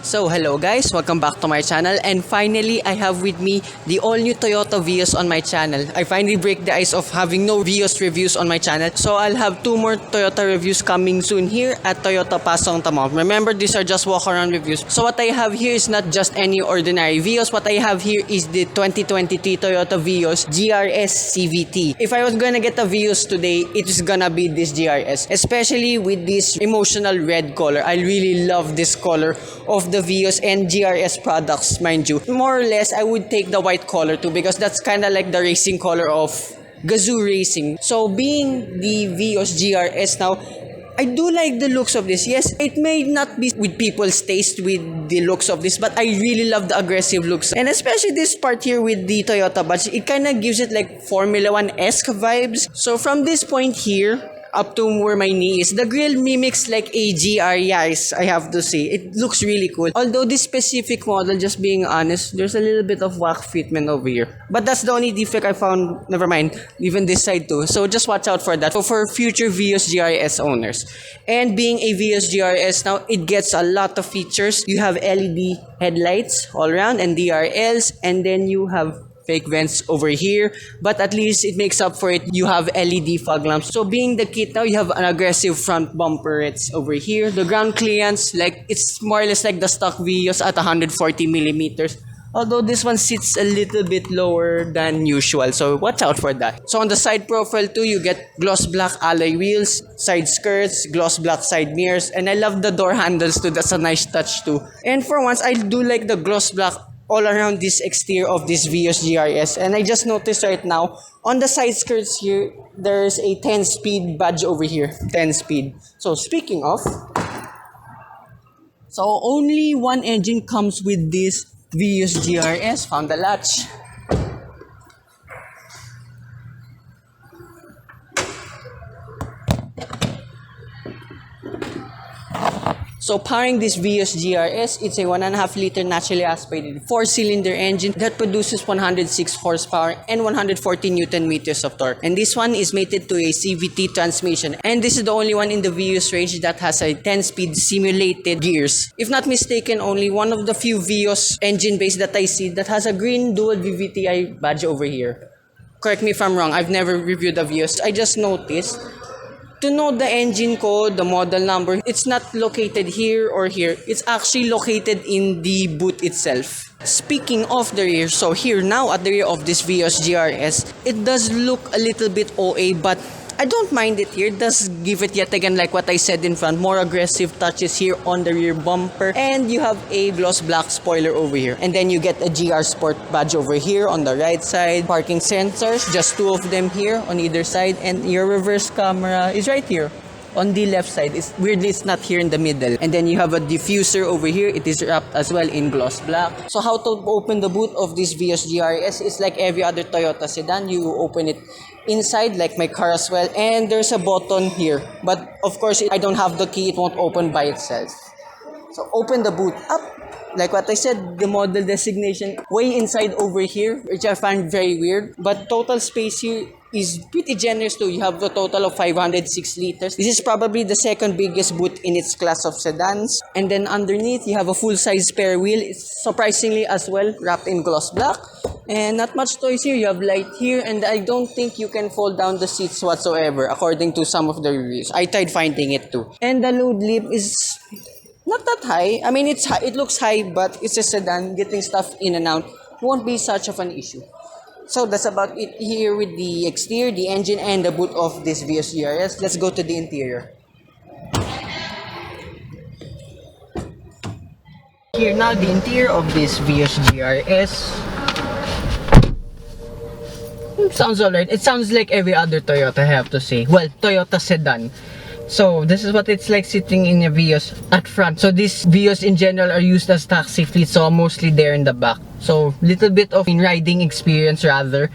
So hello guys, welcome back to my channel, and finally I have with me the all new Toyota Vios on my channel. I finally break the ice of having no Vios reviews on my channel, so I'll have 2 more Toyota reviews coming soon here at Toyota Pasong Tamao. Remember, these are just walk-around reviews. So what I have here is not just any ordinary Vios. What I have here is the 2023 Toyota Vios GRS CVT. If I was gonna get a Vios today, it is gonna be this GRS, especially with this emotional red color. I really love this color of the Vios and GRS products, mind you. More or less, I would take the white color too, because that's kind of like the racing color of Gazoo Racing. So being the Vios GRS now, I do like the looks of this. Yes, it may not be with people's taste with the looks of this, but I really love the aggressive looks. And especially this part here with the Toyota badge, it kind of gives it like Formula 1-esque vibes. So from this point here, up to where my knee is, the grille mimics like a GR Yaris, I have to say. It looks really cool. Although this specific model, just being honest, there's a little bit of whack fitment over here. But that's the only defect I found. Never mind, even this side too. So just watch out for that. So for future Vios GRS owners. And being a Vios GRS now, it gets a lot of features. You have LED headlights all around and DRLs, and then you have fake vents over here, but at least it makes up for it. You have LED fog lamps. So being the kit now, you have an aggressive front bumper. It's over here. The ground clearance, like it's more or less like the stock Vios at 140 millimeters. Although this one sits a little bit lower than usual, so watch out for that. So on the side profile too, you get gloss black alloy wheels, side skirts, gloss black side mirrors, and I love the door handles too. That's a nice touch too. And for once, I do like the gloss black all around this exterior of this Vios GRS. And I just noticed right now, on the side skirts here, there's a 10-speed badge over here. 10-speed. So speaking of, so only one engine comes with this Vios GRS. Found the latch. So powering this Vios GRS, it's a 1.5 liter naturally aspirated 4-cylinder engine that produces 106 horsepower and 140 Newton meters of torque. And this one is mated to a CVT transmission. And this is the only one in the Vios range that has a 10-speed simulated gears. If not mistaken, only one of the few Vios engine base that I see that has a green dual VVTi badge over here. Correct me if I'm wrong, I've never reviewed a Vios. I just noticed, to know the engine code, the model number, it's not located here or here. It's actually located in the boot itself. Speaking of the rear, so here now at the rear of this Vios GRS, it does look a little bit OA, but I don't mind it here. It does give it yet again, like what I said in front, more aggressive touches here on the rear bumper. And you have a gloss black spoiler over here. And then you get a GR Sport badge over here on the right side. Parking sensors, just 2 of them here on either side. And your reverse camera is right here on the left side. Weirdly, it's not here in the middle. And then you have a diffuser over here. It is wrapped as well in gloss black. So how to open the boot of this Vios GRS is like every other Toyota sedan. You open it inside like my car as well, and there's a button here, but of course I don't have the key, it won't open by itself. So open the boot up, like what I said, the model designation way inside over here, which I find very weird, but total space here is pretty generous too. You have a total of 506 liters. This is probably the second biggest boot in its class of sedans. And then underneath, you have a full-size spare wheel. It's surprisingly as well wrapped in gloss black. And not much toys here. You have light here, and I don't think you can fold down the seats whatsoever, according to some of the reviews. I tried finding it too. And the load lip is not that high. I mean, it's high. It looks high, but it's a sedan. Getting stuff in and out won't be such of an issue. So that's about it here with the exterior, the engine, and the boot of this Vios GRS. Let's go to the interior. Here now, the interior of this Vios GRS. Sounds alright. It sounds like every other Toyota, I have to say. Well, Toyota sedan. So this is what it's like sitting in a Vios at front. So these Vios in general are used as taxi fleet, so I'm mostly there in the back. So little bit of riding experience rather.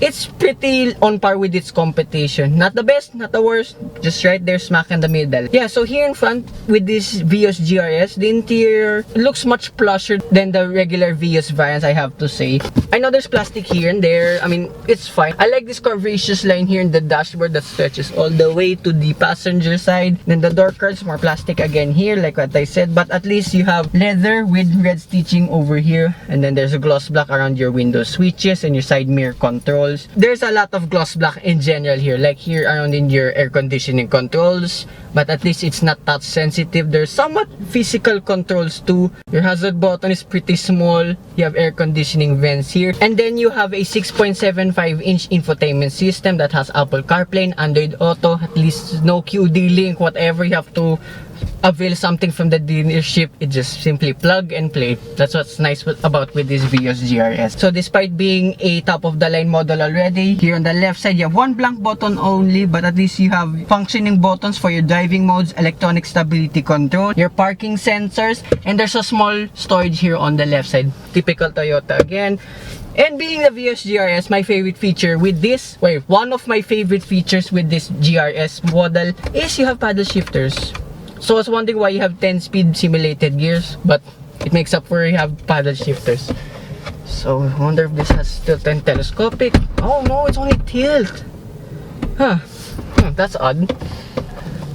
It's pretty on par with its competition. Not the best, not the worst, just right there smack in the middle. Yeah, so here in front with this Vios GRS, the interior looks much plusher than the regular Vios variants, I have to say. I know there's plastic here and there. I mean, it's fine. I like this curvaceous line here in the dashboard that stretches all the way to the passenger side. Then the door cards, more plastic again here, like what I said. But at least you have leather with red stitching over here. And then there's a gloss black around your window switches and your side mirror controls. There's a lot of gloss black in general here, like here around in your air conditioning controls. But at least it's not touch sensitive. There's somewhat physical controls too. Your hazard button is pretty small. You have air conditioning vents here. And then you have a 6.75-inch infotainment system that has Apple CarPlay, Android Auto, at least no QD link, whatever. You have to avail something from the dealership, it just simply plug and play. That's what's nice about with this Vios GRS. So despite being a top of the line model already, here on the left side you have one blank button only, but at least you have functioning buttons for your driving modes, electronic stability control, your parking sensors, and there's a small storage here on the left side. Typical Toyota again. And being the Vios GRS, my favorite feature with this, one of my favorite features with this GRS model is you have paddle shifters. So I was wondering why you have 10-speed simulated gears, but it makes up for you have paddle shifters. So I wonder if this has tilt and telescopic. Oh no, it's only tilt. That's odd.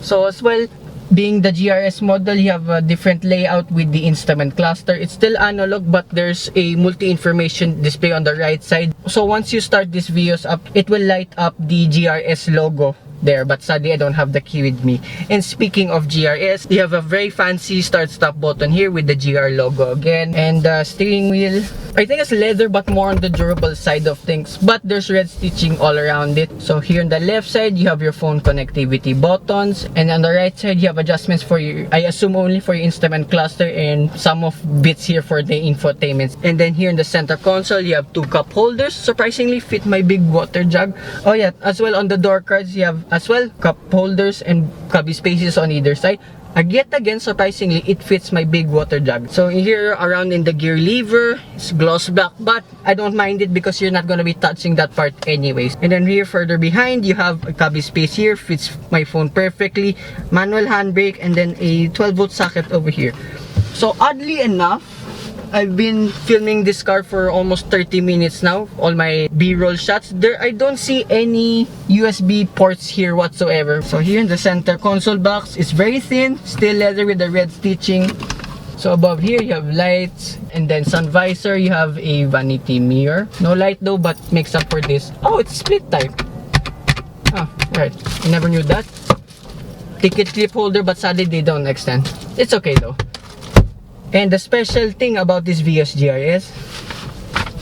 So as well, being the GRS model, you have a different layout with the instrument cluster. It's still analog, but there's a multi-information display on the right side. So once you start this Vios up, it will light up the GRS logo there, but sadly I don't have the key with me. And speaking of GRS, you have a very fancy start-stop button here with the GR logo again, and the steering wheel, I think it's leather but more on the durable side of things, but there's red stitching all around it. So here on the left side you have your phone connectivity buttons, and on the right side you have adjustments for your, I assume only for your instrument cluster, and some of bits here for the infotainment. And then here in the center console you have two cup holders, surprisingly fit my big water jug. Oh yeah, as well on the door cards you have as well cup holders and cubby spaces on either side. Yet again, surprisingly, it fits my big water jug. So here around in the gear lever, it's gloss black, but I don't mind it because you're not gonna be touching that part anyways. And then here further behind, you have a cubby space here, fits my phone perfectly, manual handbrake, and then a 12-volt socket over here. So oddly enough, I've been filming this car for almost 30 minutes now, all my B-roll shots. I don't see any USB ports here whatsoever. So here in the center console box, it's very thin, still leather with the red stitching. So above here, you have lights, and then sun visor, you have a vanity mirror. No light though, but makes up for this. Oh, it's split type. Ah, right, I never knew that. Ticket clip holder, but sadly they don't extend. It's okay though. And the special thing about this Vios GRS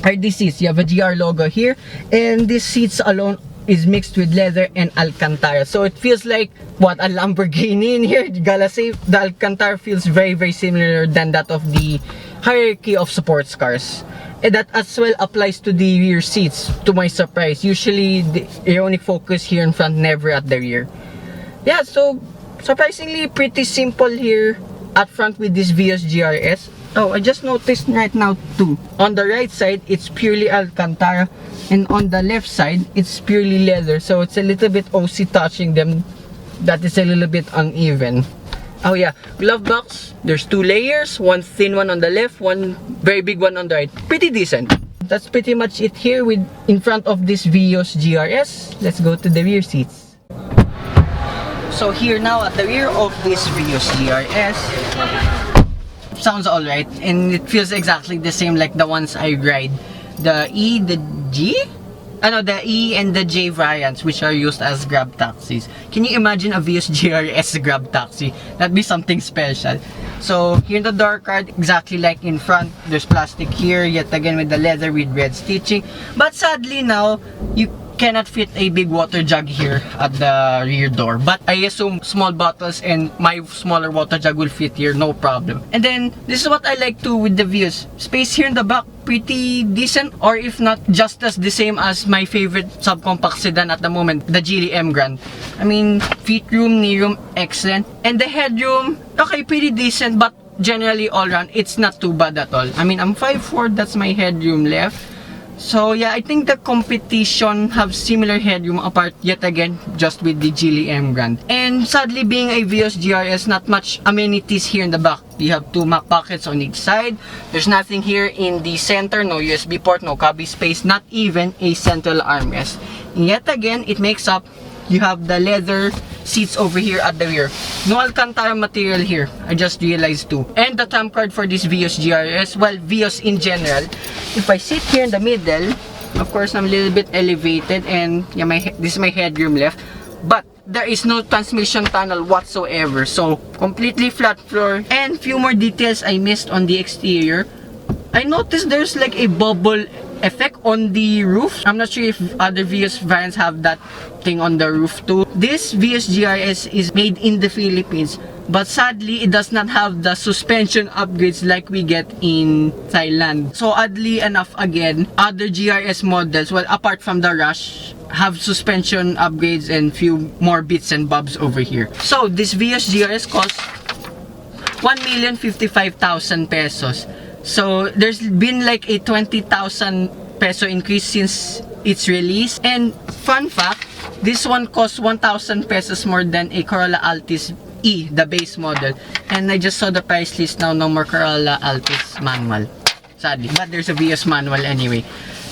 are these seats. You have a GR logo here, and these seats alone is mixed with leather and Alcantara. So it feels like, what, a Lamborghini in here? You gotta say, the Alcantara feels very, very similar than that of the hierarchy of sports cars. And that as well applies to the rear seats, to my surprise. Usually, they only focus here in front, never at the rear. Yeah, so surprisingly pretty simple here at front with this Vios GRS. Oh, I just noticed right now too. On the right side, it's purely Alcantara, and on the left side, it's purely leather. So it's a little bit OC touching them. That is a little bit uneven. Oh yeah, glove box. There's two layers, one thin one on the left, one very big one on the right. Pretty decent. That's pretty much it here with in front of this Vios GRS. Let's go to the rear seats. So here now at the rear of this Vios GRS, sounds alright, and it feels exactly the same like the ones I ride. The E, the G? The E and the J variants, which are used as grab taxis. Can you imagine a Vios GRS grab taxi? That'd be something special. So here in the door card, exactly like in front, there's plastic here, yet again with the leather with red stitching. But sadly now, you cannot fit a big water jug here at the rear door, but I assume small bottles and my smaller water jug will fit here, no problem. And then this is what I like too with the Vios. Space here in the back, pretty decent, or if not just as the same as my favorite subcompact sedan at the moment, the Geely M Grand. I mean, feet room, knee room, excellent. And the headroom, okay, pretty decent, but generally all around, it's not too bad at all. I mean, I'm 5'4", that's my headroom left. So yeah, I think the competition have similar headroom apart yet again just with the Geely M brand. And sadly, being a Vios GRS, not much amenities here in the back. You have 2 Mac pockets on each side. There's nothing here in the center, no USB port, no cubby space, not even a central armrest. And yet again, it makes up. You have the leather seats over here at the rear. No Alcantara material here, I just realized too. And the trump card for this Vios GRS, well, Vios in general, if I sit here in the middle, of course I'm a little bit elevated and yeah, this is my headroom left, but there is no transmission tunnel whatsoever, so completely flat floor. And few more details I missed on the exterior. I noticed there's like a bubble effect on the roof. I'm not sure if other Vios variants have that thing on the roof too. This Vios GRS is made in the Philippines, but sadly it does not have the suspension upgrades like we get in Thailand. So oddly enough, again, other GRS models, well, apart from the Rush, have suspension upgrades and few more bits and bobs over here. So this Vios GRS costs 1,055,000 pesos. So there's been like a 20,000 peso increase since its release. And fun fact, this one costs 1,000 pesos more than a Corolla Altis E, the base model. And I just saw the price list now, no more Corolla Altis manual, sadly, but there's a Vios manual anyway.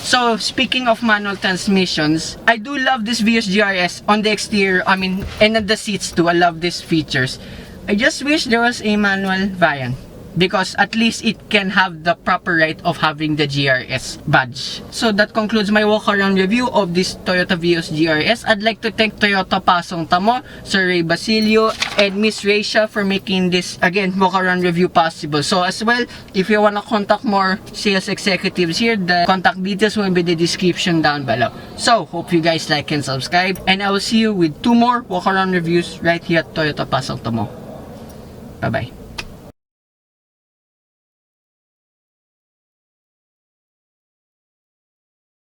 So speaking of manual transmissions, I do love this Vios GRS on the exterior, and on the seats too. I love these features. I just wish there was a manual variant, because at least it can have the proper right of having the GRS badge. So that concludes my walk-around review of this Toyota Vios GRS. I'd like to thank Toyota Pasong Tamo, Sir Ray Basilio, and Miss Raisha for making this, again, walk-around review possible. So as well, if you want to contact more sales executives here, the contact details will be in the description down below. So hope you guys like and subscribe, and I will see you with 2 more walk-around reviews right here at Toyota Pasong Tamo. Bye-bye.